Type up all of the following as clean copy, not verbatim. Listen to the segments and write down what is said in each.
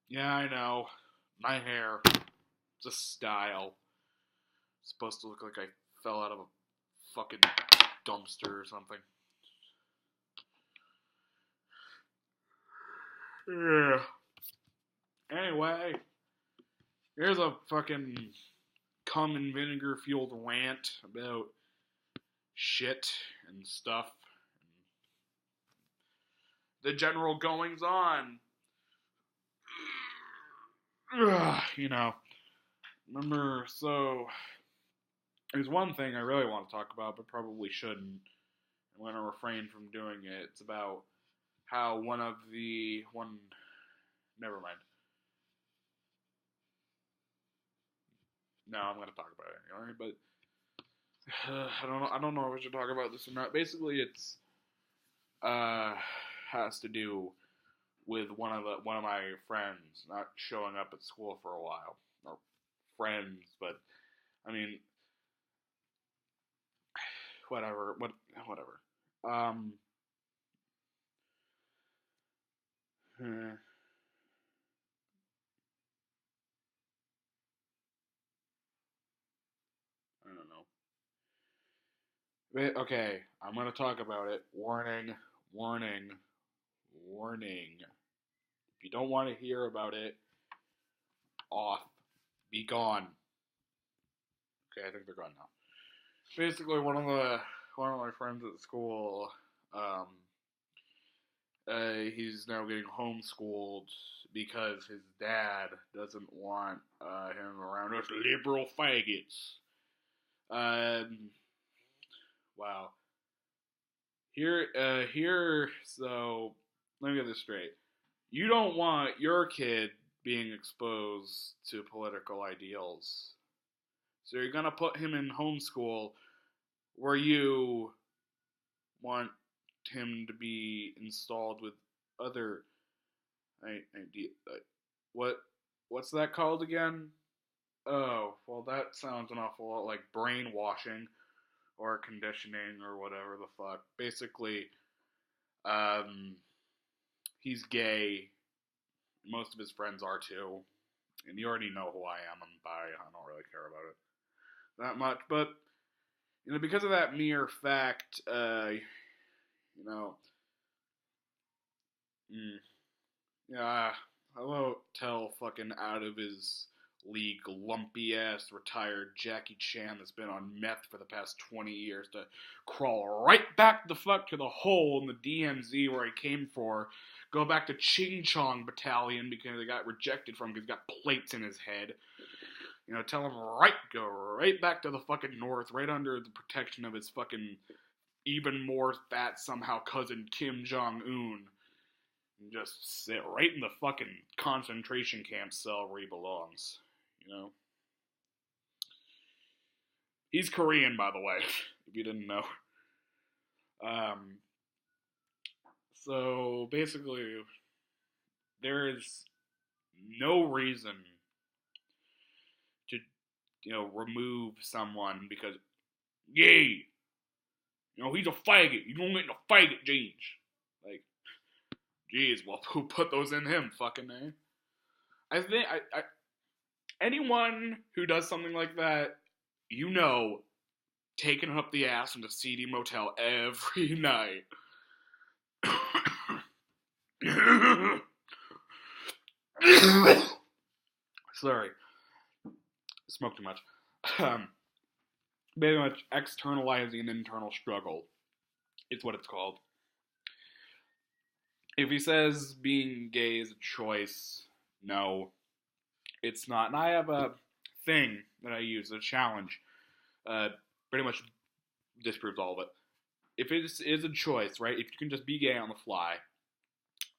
Yeah, I know. My hair. It's a style. It's supposed to look like I fell out of a fucking dumpster or something. Yeah. Anyway, here's a fucking cum and vinegar fueled rant about shit and stuff. The general goings on. You know, remember, so there's one thing I really want to talk about, but probably shouldn't. I'm going to refrain from doing it. It's about how never mind. No, I'm going to talk about it anyway, but I don't know if I should talk about this or not. Basically, it's uh has to do with one of my friends not showing up at school for a while. Or friends, but I mean, whatever. Um, I don't know. Okay, I'm gonna talk about it. Warning, warning, warning. If you don't want to hear about it, off, be gone. Okay, I think they're gone now. Basically, one of my friends at school, um, he's now getting homeschooled because his dad doesn't want him around us liberal faggots. Um, wow. So let me get this straight. You don't want your kid being exposed to political ideals. So you're gonna put him in homeschool where you want him to be installed with other idea. What what's that called again? Oh, well, that sounds an awful lot like brainwashing or conditioning or whatever the fuck. Basically, um, he's gay. Most of his friends are too, and you already know who I am. I'm bi. I don't really care about it that much, but because of that mere fact, you know, mm, yeah, I won't tell fucking out of his league lumpy ass retired Jackie Chan that's been on meth for the past 20 years to crawl right back the fuck to the hole in the DMZ where he came for. Go back to Ching Chong Battalion because he got rejected from because he got plates in his head. Tell him go right back to the fucking north, right under the protection of his fucking even more fat somehow cousin Kim Jong Un. And just sit right in the fucking concentration camp cell where he belongs. You know? He's Korean, by the way, if you didn't know. Um, so basically, there is no reason to, remove someone because, yay, he's a faggot. You don't get no faggot genes. Like, geez, well, who put those in him? Fucking A. I think anyone who does something like that, taking up the ass in the seedy motel every night. Sorry, smoked too much. Very much externalizing an internal struggle. It's what it's called. If he says being gay is a choice, no, it's not. And I have a thing that I use, a challenge. Pretty much disproves all of it. If it is a choice, right? If you can just be gay on the fly,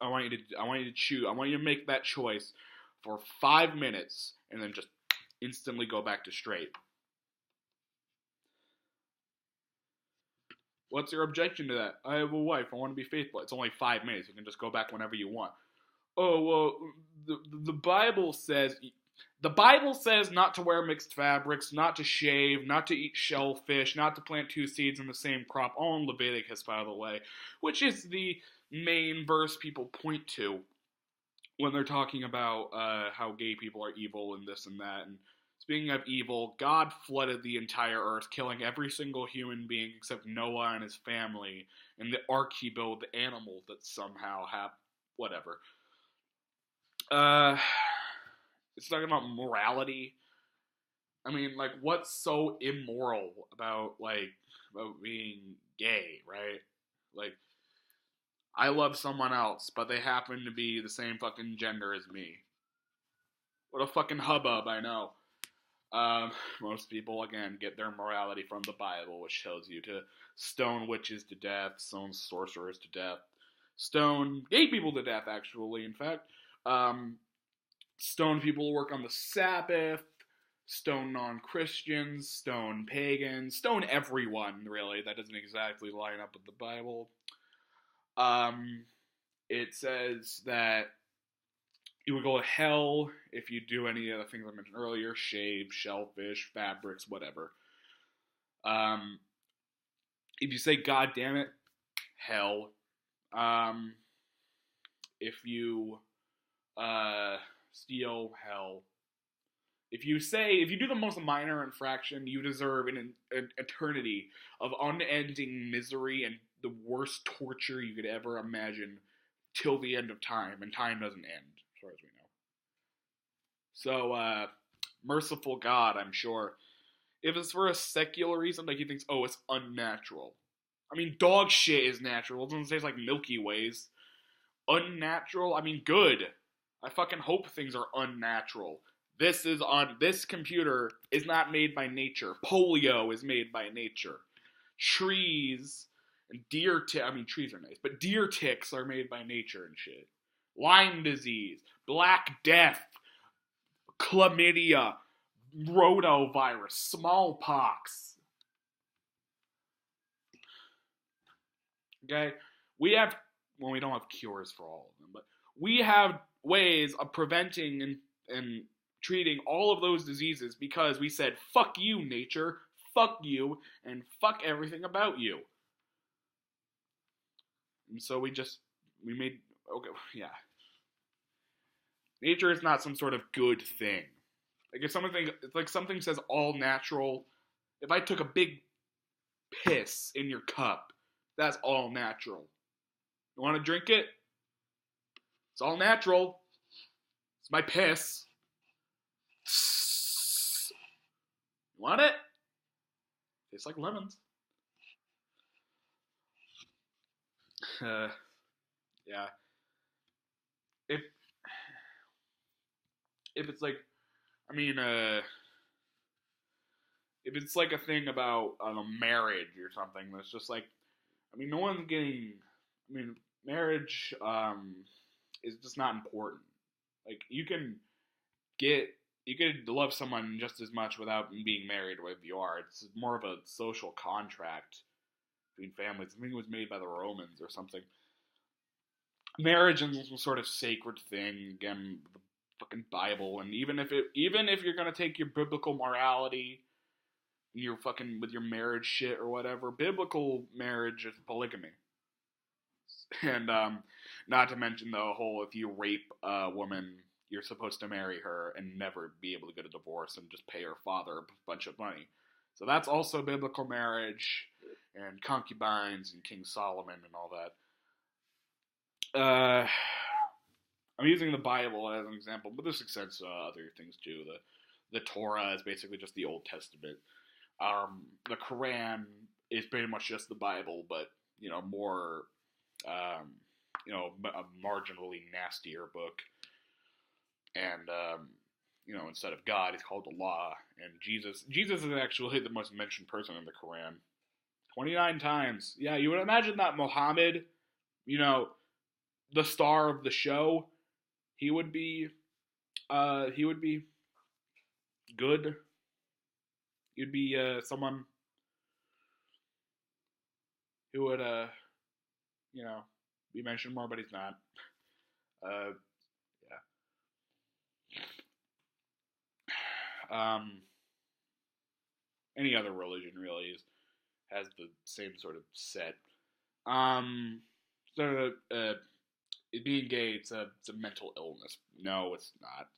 I want you to choose. I want you to make that choice for 5 minutes and then just instantly go back to straight. What's your objection to that? I have a wife. I want to be faithful. It's only 5 minutes. You can just go back whenever you want. Oh well, the Bible says not to wear mixed fabrics, not to shave, not to eat shellfish, not to plant two seeds in the same crop. All in Leviticus, by the way, which is the main verse people point to when they're talking about how gay people are evil and this and that. And speaking of evil, God flooded the entire earth, killing every single human being except Noah and his family. And the ark he built the animals that somehow have whatever. Uh, it's talking about morality. I mean, like, what's so immoral about about being gay, right? Like, I love someone else, but they happen to be the same fucking gender as me. What a fucking hubbub, I know. Most people, again, get their morality from the Bible, which tells you to stone witches to death, stone sorcerers to death, stone gay people to death, actually, in fact. Stone people who work on the Sabbath, stone non-Christians, stone pagans, stone everyone, really. That doesn't exactly line up with the Bible. It says that you would go to hell if you do any of the things I mentioned earlier: shave, shellfish, fabrics, whatever. If you say "God damn it," hell. If you steal, hell. If you do the most minor infraction, you deserve an eternity of unending misery and the worst torture you could ever imagine till the end of time, and time doesn't end, as far as we know. So, merciful God, I'm sure. If it's for a secular reason, like he thinks, oh, it's unnatural. I mean, dog shit is natural. It doesn't taste like Milky Ways. Unnatural? I mean, good. I fucking hope things are unnatural. This computer is not made by nature. Polio is made by nature. Trees and trees are nice, but deer ticks are made by nature and shit. Lyme disease, Black Death, chlamydia, rotavirus, smallpox. Okay? We don't have cures for all of them, but we have ways of preventing and treating all of those diseases because we said, fuck you, nature, fuck you, and fuck everything about you. And so we made, okay, yeah. Nature is not some sort of good thing. Like if something says all natural, if I took a big piss in your cup, that's all natural. You want to drink it? It's all natural. It's my piss. You want it? Tastes like lemons. Yeah. If it's like, I mean, if it's like a thing about marriage or something, that's just like, I mean, no one's getting. I mean, marriage is just not important. Like you could love someone just as much without being married with you are. It's more of a social contract between families. I think it was made by the Romans or something. Marriage is some sort of sacred thing. Again, the fucking Bible, and even if you're gonna take your biblical morality, your fucking with your marriage shit or whatever, biblical marriage is polygamy. And not to mention the whole if you rape a woman, you're supposed to marry her and never be able to get a divorce and just pay her father a bunch of money. So that's also biblical marriage and concubines and King Solomon and all that. I'm using the Bible as an example, but this extends to other things too. The Torah is basically just the Old Testament. The Quran is pretty much just the Bible, but more, a marginally nastier book. And instead of God, he's called Allah. And Jesus is actually the most mentioned person in the Quran, 29 times. Yeah, you would imagine that Muhammad, the star of the show, he would be good. You'd be someone who would be mentioned more, but he's not. Yeah. Any other religion really has the same sort of set. being gay, it's a mental illness. No, it's not.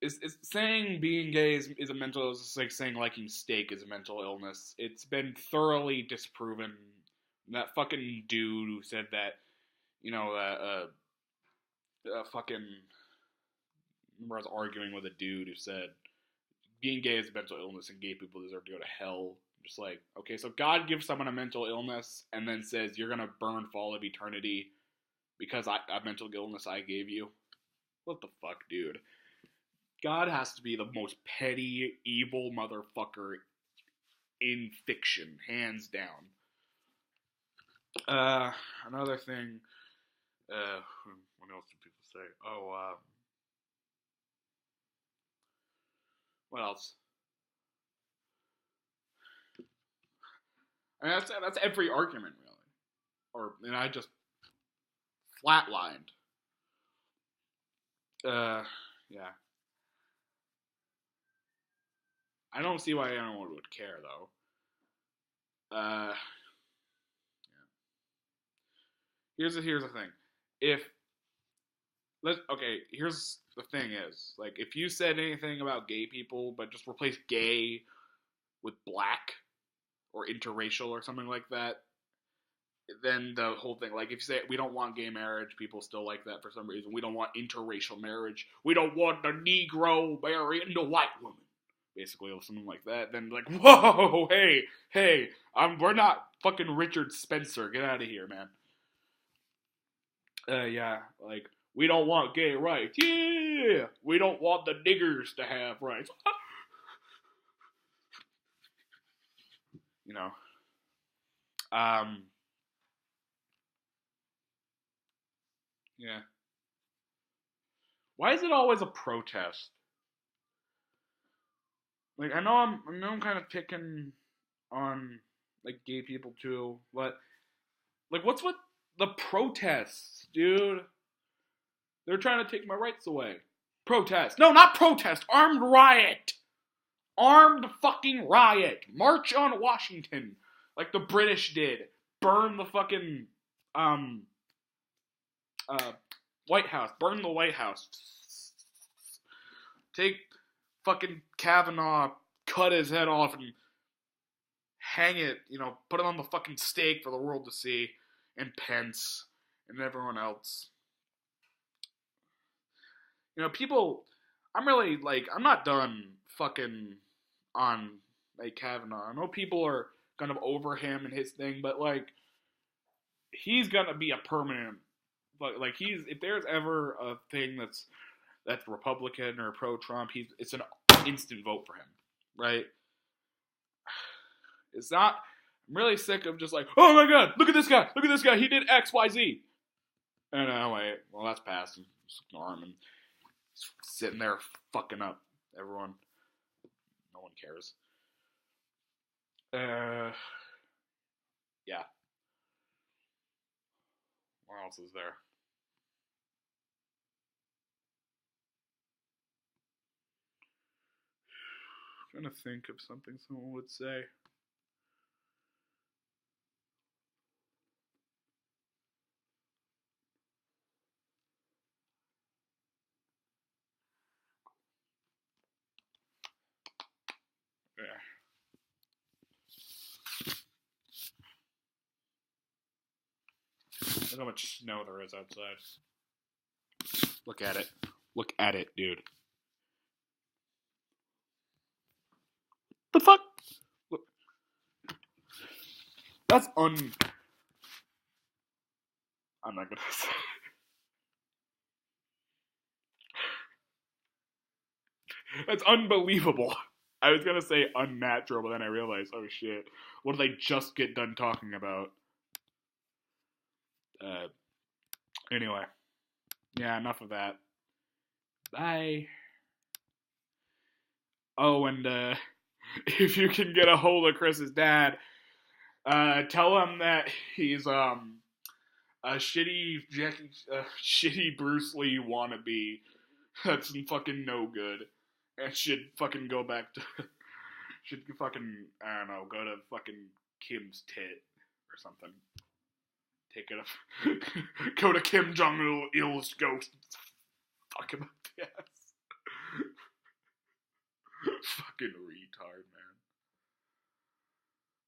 It's saying being gay is a mental illness. It's like saying liking steak is a mental illness. It's been thoroughly disproven. That fucking dude who said that, fucking. I remember I was arguing with a dude who said being gay is a mental illness and gay people deserve to go to hell. I'm just like, okay, so God gives someone a mental illness and then says you're gonna burn for all of eternity because a mental illness I gave you. What the fuck, dude? God has to be the most petty, evil motherfucker in fiction, hands down. Another thing. What else do people say? What else? I mean, that's every argument, really. And I just flatlined. Yeah. I don't see why anyone would care, though. Yeah. Here's the thing. Here's the thing is, like, if you said anything about gay people, but just replace gay with black or interracial or something like that, then the whole thing, like, if you say we don't want gay marriage, people still like that for some reason. We don't want interracial marriage. We don't want the Negro marrying the white woman. Basically, or something like that. Then, like, whoa, hey, we're not fucking Richard Spencer. Get out of here, man. Yeah, like, we don't want gay rights. Yeah, we don't want the niggers to have rights. Yeah. Why is it always a protest? Like, I know I'm kind of picking on, like, gay people too, but, like, what's with the protests, dude? They're trying to take my rights away. Protest. No, not protest. Armed riot. Armed fucking riot. March on Washington. Like the British did. Burn the fucking, White House. Burn the White House. Take fucking Kavanaugh, cut his head off and hang it, put it on the fucking stake for the world to see, and Pence, and everyone else. People, I'm really, like, I'm not done fucking on, like, Kavanaugh. I know people are kind of over him and his thing, but, like, he's gonna be a permanent, like, if there's ever a thing that's Republican or pro-Trump, it's an instant vote for him, right? It's not. I'm really sick of just like, oh my god, look at this guy, he did X, Y, Z. And wait, well, that's passed. Just ignore him and he's sitting there fucking up everyone. No one cares. Yeah. What else is there? I'm trying to think of something someone would say. Yeah. Look how much snow there is outside. Look at it. Look at it, dude. The fuck? Look. That's I'm not gonna say. That's unbelievable. I was gonna say unnatural, but then I realized, oh shit, what did I just get done talking about? Anyway. Yeah, enough of that. Bye. Oh, and if you can get a hold of Chris's dad, tell him that he's a shitty Bruce Lee wannabe that's fucking no good and should fucking go back to should fucking, I don't know, go to fucking Kim's tit or something. Take it up. Go to Kim Jong Il's ghost. Fuck him up the ass. Fucking retard,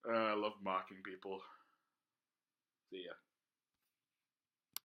man. I love mocking people. See ya.